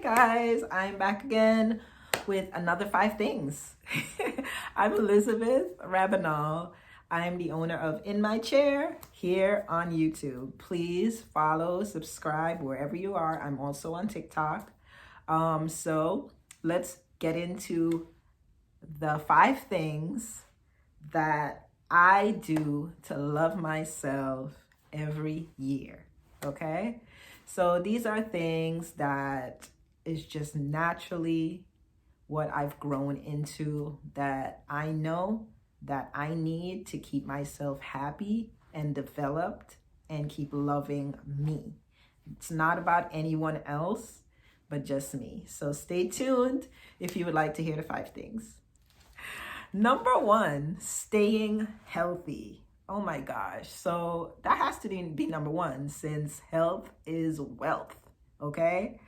guys, I'm back again with another 5 things. I'm Elizabeth Rabanal. I'm the owner of In My Chair here on YouTube. Please follow, subscribe wherever you are. I'm also on TikTok. So let's get into the 5 things that I do to love myself every year. Okay? So these are things that is just naturally what I've grown into, that I know that I need to keep myself happy and developed and keep loving me. It's not about anyone else, but just me. So stay tuned if you would like to hear the 5 things. Number 1, staying healthy. Oh my gosh. So that has to be number 1, since health is wealth. Okay?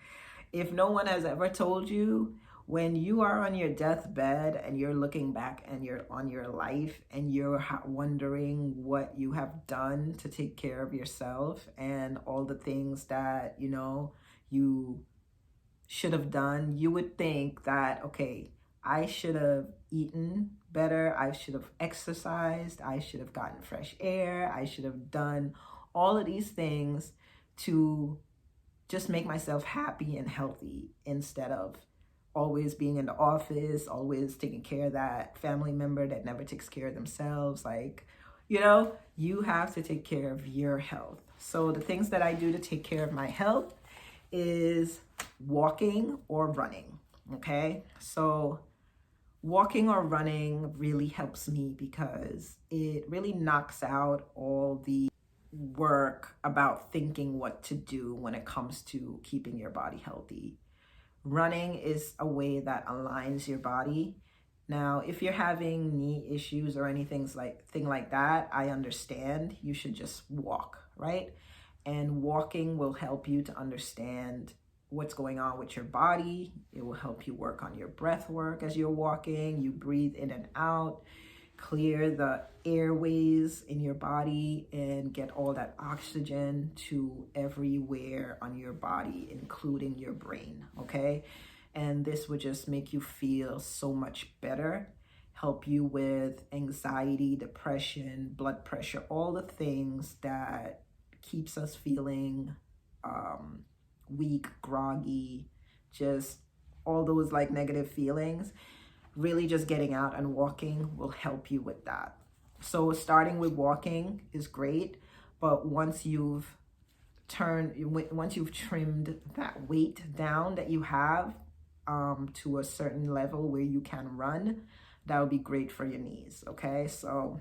If no one has ever told you, when you are on your deathbed and you're looking back and you're on your life and you're wondering what you have done to take care of yourself and all the things that, you should have done, you would think that, okay, I should have eaten better, I should have exercised, I should have gotten fresh air, I should have done all of these things to just make myself happy and healthy, instead of always being in the office, always taking care of that family member that never takes care of themselves. You have to take care of your health. So the things that I do to take care of my health is walking or running. Okay? So walking or running really helps me because it really knocks out all the work about thinking what to do when it comes to keeping your body healthy. Running is a way that aligns your body. Now, if you're having knee issues or anything like that, I understand. You should just walk, right? And walking will help you to understand what's going on with your body. It will help you work on your breath work as you're walking. You breathe in and out, clear the airways in your body, and get all that oxygen to everywhere on your body, including your brain, okay? And this would just make you feel so much better, help you with anxiety, depression, blood pressure, all the things that keeps us feeling weak, groggy, just all those negative feelings. Really just getting out and walking will help you with that. So starting with walking is great, but once you've trimmed that weight down that you have to a certain level where you can run, that would be great for your knees. Okay, so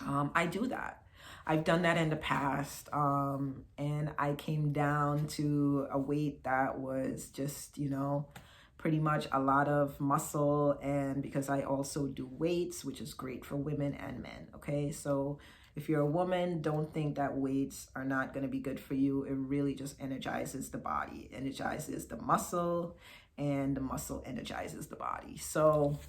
I do that. I've done that in the past, and I came down to a weight that was just, pretty much a lot of muscle. And because I also do weights, which is great for women and men. Okay, so if you're a woman, don't think that weights are not going to be good for you. It really just energizes the body, energizes the muscle, and the muscle energizes the body. So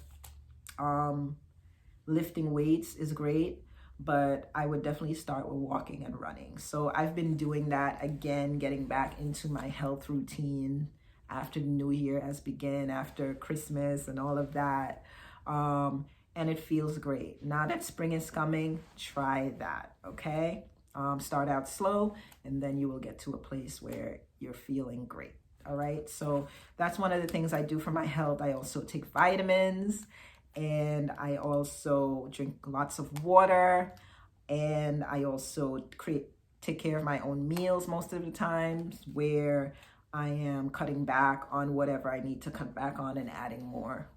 lifting weights is great, but I would definitely start with walking and running. So I've been doing that again, getting back into my health routine after the new year has begun, after Christmas and all of that. And it feels great. Now that spring is coming, try that, okay? Start out slow, and then you will get to a place where you're feeling great, all right? So that's one of the things I do for my health. I also take vitamins, and I also drink lots of water, and I also take care of my own meals most of the times, where I am cutting back on whatever I need to cut back on and adding more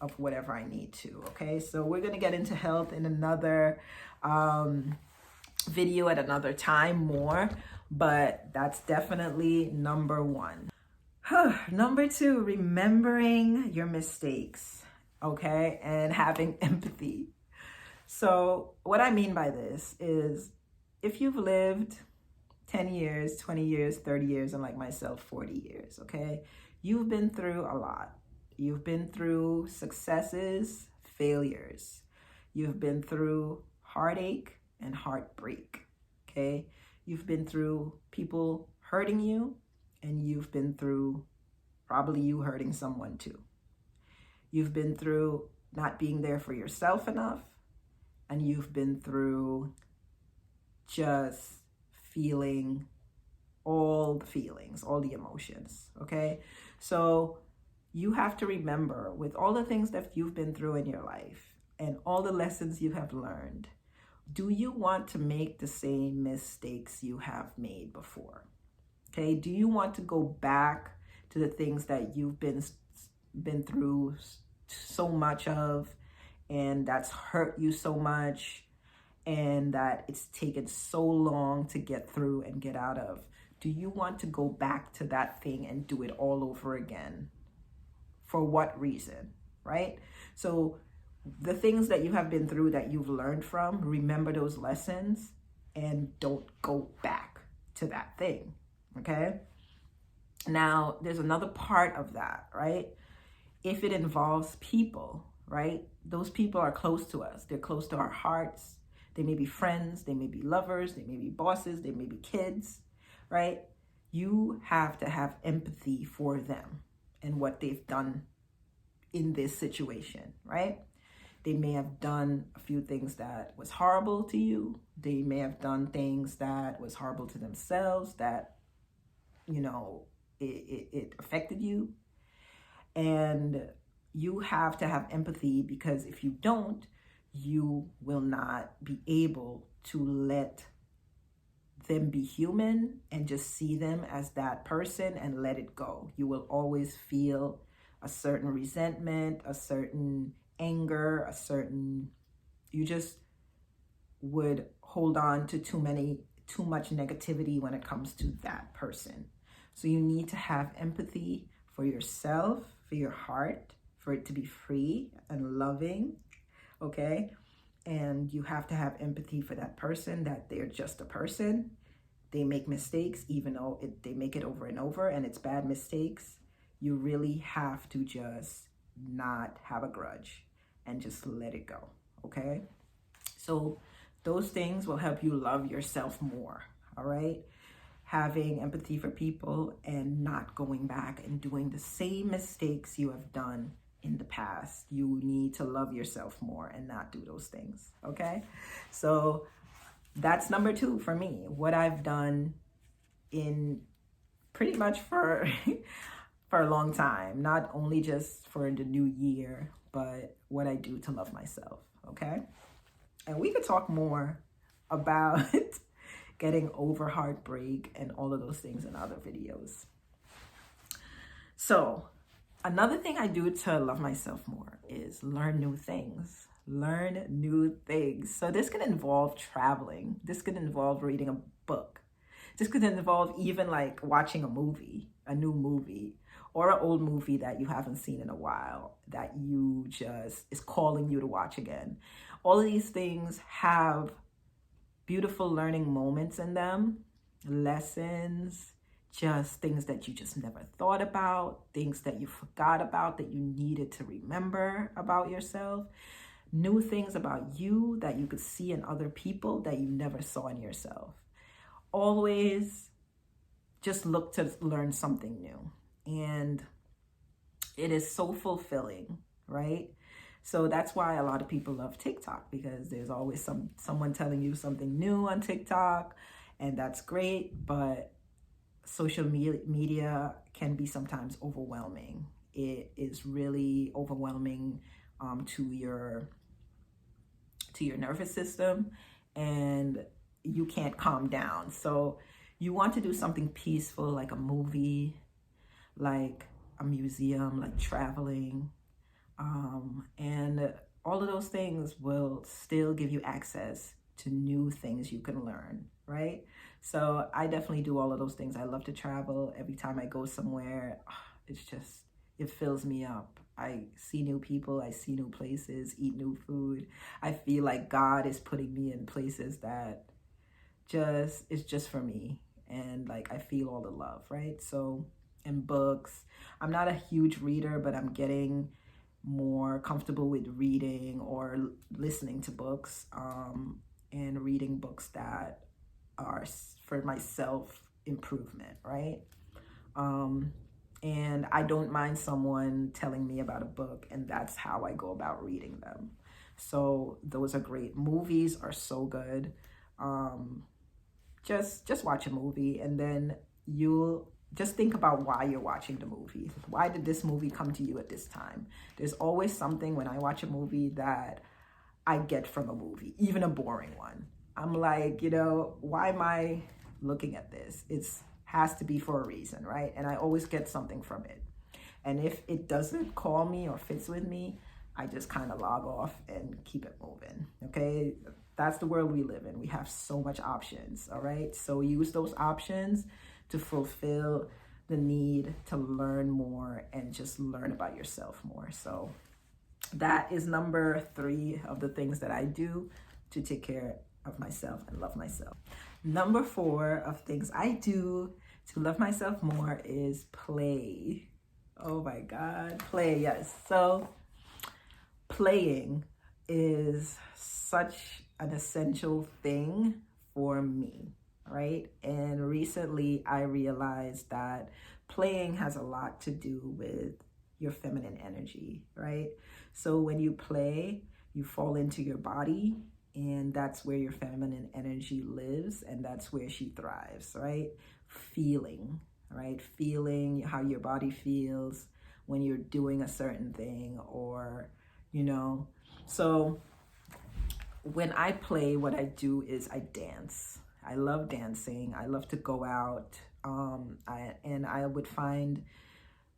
of whatever I need to. Okay, so we're gonna get into health in another video at another time more, but that's definitely number 1. Number 2, remembering your mistakes, okay, and having empathy. So what I mean by this is, if you've lived 10 years, 20 years, 30 years, and like myself, 40 years, okay? You've been through a lot. You've been through successes, failures. You've been through heartache and heartbreak, okay? You've been through people hurting you, and you've been through probably you hurting someone too. You've been through not being there for yourself enough, and you've been through just feeling all the feelings, all the emotions, okay? So you have to remember, with all the things that you've been through in your life and all the lessons you have learned, do you want to make the same mistakes you have made before? Okay, do you want to go back to the things that you've been through so much of, and that's hurt you so much, and that it's taken so long to get through and get out of? Do you want to go back to that thing and do it all over again? For what reason, right? So the things that you have been through that you've learned from, remember those lessons and don't go back to that thing, okay? Now, there's another part of that, right? If it involves people, right? Those people are close to us. They're close to our hearts. They may be friends, they may be lovers, they may be bosses, they may be kids, right? You have to have empathy for them and what they've done in this situation, right? They may have done a few things that was horrible to you. They may have done things that was horrible to themselves, that, you know, it affected you. And you have to have empathy, because if you don't, you will not be able to let them be human and just see them as that person and let it go. You will always feel a certain resentment, a certain anger, you just would hold on to too much negativity when it comes to that person. So you need to have empathy for yourself, for your heart, for it to be free and loving, okay? And you have to have empathy for that person, that they're just a person. They make mistakes, even though they make it over and over, and it's bad mistakes. You really have to just not have a grudge and just let it go, okay? So those things will help you love yourself more, all right? Having empathy for people and not going back and doing the same mistakes you have done in the past. You need to love yourself more and not do those things, okay? So that's number 2 for me. What I've done in pretty much for for a long time, not only just for the new year, but what I do to love myself, okay? And we could talk more about getting over heartbreak and all of those things in other videos. So another thing I do to love myself more is learn new things. Learn new things. So this could involve traveling. This could involve reading a book. This could involve even like watching a movie, a new movie, or an old movie that you haven't seen in a while that you just is calling you to watch again. All of these things have beautiful learning moments in them, lessons, just things that you just never thought about, things that you forgot about that you needed to remember about yourself, new things about you that you could see in other people that you never saw in yourself. Always just look to learn something new. And it is so fulfilling, right? So that's why a lot of people love TikTok, because there's always someone telling you something new on TikTok, and that's great, but social media can be sometimes overwhelming. It is really overwhelming to your nervous system, and you can't calm down. So you want to do something peaceful, like a movie, like a museum, like traveling, and all of those things will still give you access to new things you can learn, right? So I definitely do all of those things. I love to travel. Every time I go somewhere, it fills me up. I see new people, I see new places, eat new food. I feel like God is putting me in places that it's just for me. And like, I feel all the love, right? So, and books, I'm not a huge reader, but I'm getting more comfortable with reading or listening to books, and reading books that are for my self improvement, right? And I don't mind someone telling me about a book, and that's how I go about reading them. So those are great. Movies are so good. Just watch a movie, and then you'll just think about why you're watching the movie. Why did this movie come to you at this time? There's always something when I watch a movie that I get from a movie, even a boring one. I'm like, why am I looking at this? It's has to be for a reason, right? And I always get something from it. And if it doesn't call me or fits with me, I just kind of log off and keep it moving, okay? That's the world we live in. We have so much options, all right? So use those options to fulfill the need to learn more and just learn about yourself more. So that is number 3 of the things that I do to take care of myself and love myself. Number 4 of things I do to love myself more is play. Oh my God, play, yes. So playing is such an essential thing for me, right? And recently I realized that playing has a lot to do with your feminine energy, right? So when you play, you fall into your body, and that's where your feminine energy lives, and that's where she thrives, right? Feeling, right? Feeling how your body feels when you're doing a certain thing, or, So when I play, what I do is I dance. I love dancing. I love to go out. I would find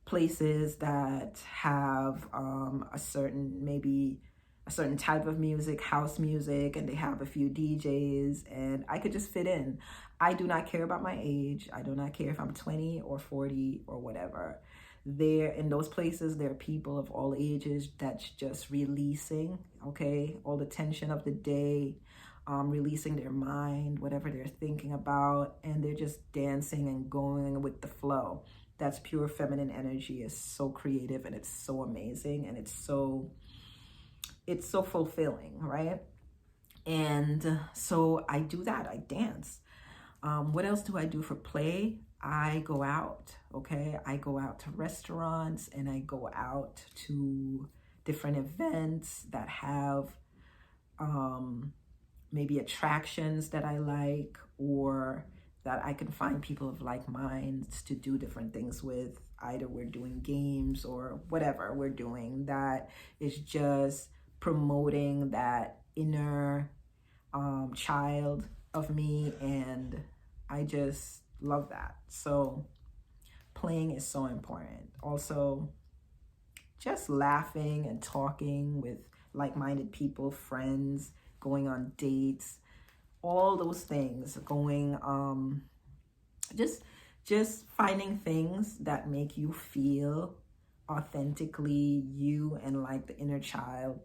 places that have a certain type of music, house music, and they have a few DJs, and I could just fit in. I do not care about my age. I do not care if I'm 20 or 40 or whatever. There, in those places, there are people of all ages that's just releasing, okay, all the tension of the day, releasing their mind, whatever they're thinking about, and they're just dancing and going with the flow. That's pure feminine energy. It's so creative, and it's so amazing, and it's so fulfilling, right? And so I do that. I dance. What else do I do for play? I go out, okay? I go out to restaurants, and I go out to different events that have maybe attractions that I like, or that I can find people of like minds to do different things with. Either we're doing games or whatever we're doing that is just promoting that inner child of me, and I just love that. So playing is so important. Also, just laughing and talking with like-minded people, friends, going on dates, all those things, going just finding things that make you feel authentically you and like the inner child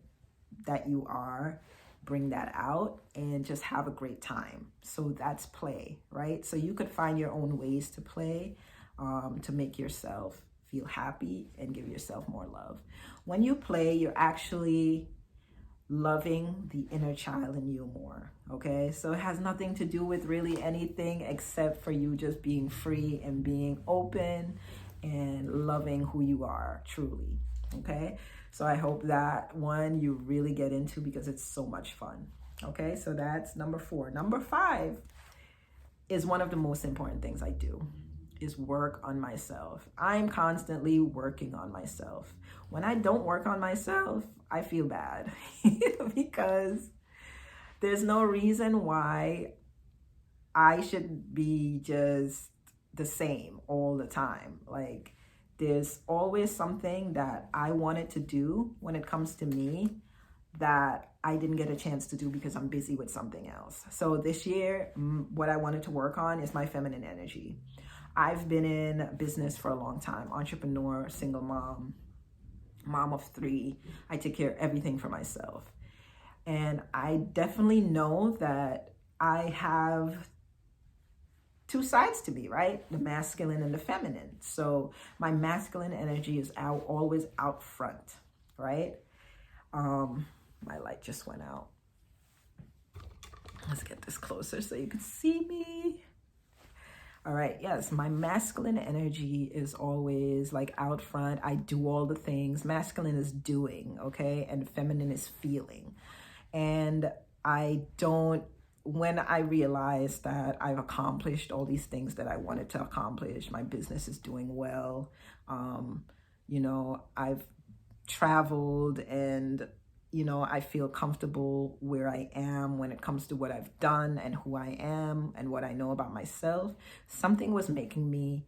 that you are. Bring that out and just have a great time. So that's play, right? So you could find your own ways to play, to make yourself feel happy and give yourself more love. When you play, you're actually loving the inner child in you more, okay? So it has nothing to do with really anything except for you just being free and being open and loving who you are truly, okay? So I hope that one you really get into, because it's so much fun, okay? So that's number 4. Number 5 is one of the most important things I do, is work on myself. I'm constantly working on myself. When I don't work on myself, I feel bad because there's no reason why I should be just the same all the time. Like, there's always something that I wanted to do when it comes to me that I didn't get a chance to do because I'm busy with something else. So this year, what I wanted to work on is my feminine energy. I've been in business for a long time, entrepreneur, single mom, mom of 3. I take care of everything for myself. And I definitely know that I have 2 sides to me, right? The masculine and the feminine. So my masculine energy is always out front, right? My light just went out. Let's get this closer so you can see me. All right, yes, my masculine energy is always like out front. I do all the things. Masculine is doing, okay? And feminine is feeling. And I don't, when I realize that I've accomplished all these things that I wanted to accomplish, my business is doing well, I've traveled and I feel comfortable where I am when it comes to what I've done and who I am and what I know about myself. Something was making me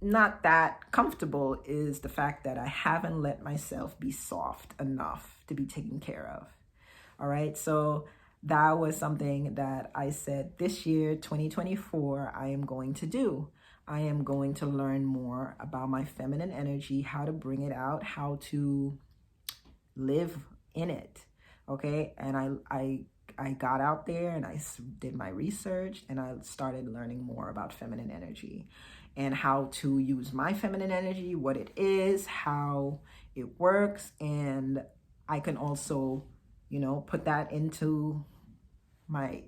not that comfortable is the fact that I haven't let myself be soft enough to be taken care of. All right. So that was something that I said this year, 2024, I am going to do. I am going to learn more about my feminine energy, how to bring it out, how to live in it. Okay. And I got out there and I did my research and I started learning more about feminine energy and how to use my feminine energy, what it is, how it works. And I can also, put that into my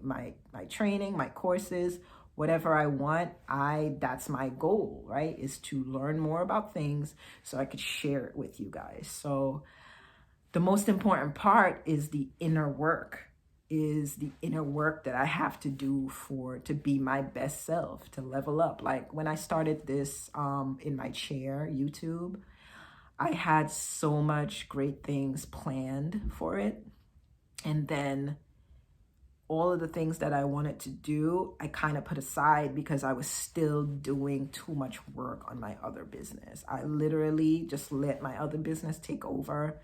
training, my courses, whatever I want. That's my goal, right? Is to learn more about things so I could share it with you guys. So the most important part is the inner work, that I have to do to be my best self, to level up. Like when I started this in my chair, YouTube, I had so much great things planned for it. And then all of the things that I wanted to do, I kind of put aside because I was still doing too much work on my other business. I literally just let my other business take over,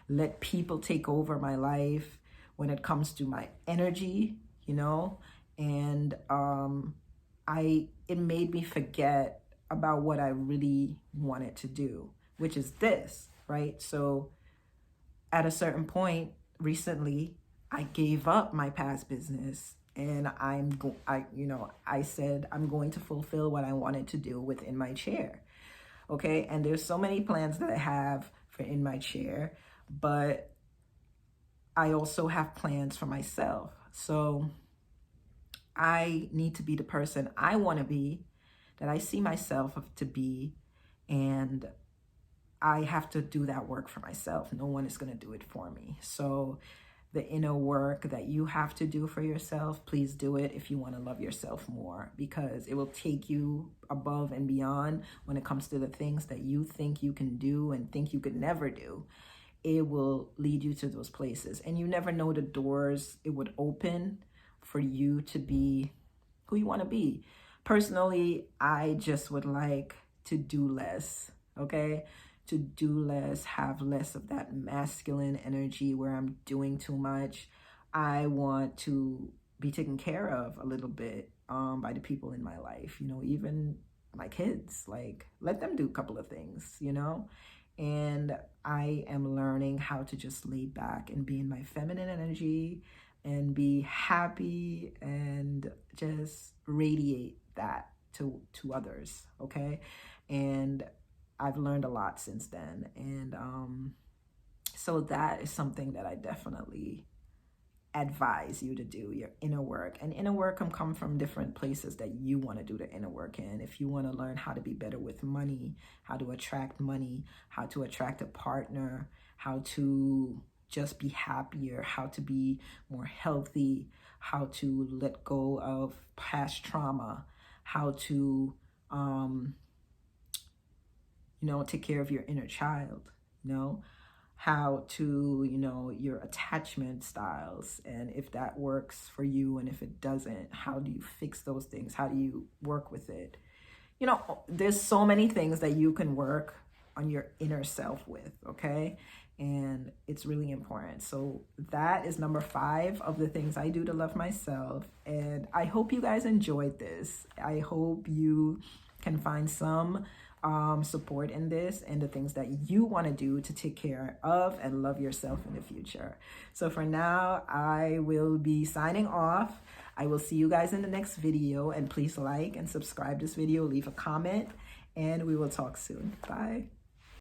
let people take over my life when it comes to my energy, and it made me forget about what I really wanted to do, which is this, right? So at a certain point recently, I gave up my past business and I said I'm going to fulfill what I wanted to do within my chair. Okay. And there's so many plans that I have for in my chair, but I also have plans for myself. So I need to be the person I want to be, that I see myself to be, and I have to do that work for myself. No one is going to do it for me. So the inner work that you have to do for yourself, please do it if you want to love yourself more, because it will take you above and beyond when it comes to the things that you think you can do and think you could never do. It will lead you to those places. And you never know the doors it would open for you to be who you want to be. Personally, I just would like to do less, okay? To do less, have less of that masculine energy where I'm doing too much. I want to be taken care of a little bit by the people in my life, even my kids. Like, let them do a couple of things, And I am learning how to just lay back and be in my feminine energy and be happy and just radiate that to others, okay? And I've learned a lot since then. And so that is something that I definitely advise you to do, your inner work. And inner work can come from different places that you want to do the inner work in. If you want to learn how to be better with money, how to attract money, how to attract a partner, how to just be happier, how to be more healthy, how to let go of past trauma, how to take care of your inner child, how to, your attachment styles, and if that works for you, and if it doesn't, how do you fix those things? How do you work with it? There's so many things that you can work on your inner self with, okay? And it's really important. So that is number 5 of the things I do to love myself. And I hope you guys enjoyed this. I hope you can find some support in this and the things that you want to do to take care of and love yourself in the future. So for now, I will be signing off. I will see you guys in the next video, and please like and subscribe this video, leave a comment, and we will talk soon. Bye.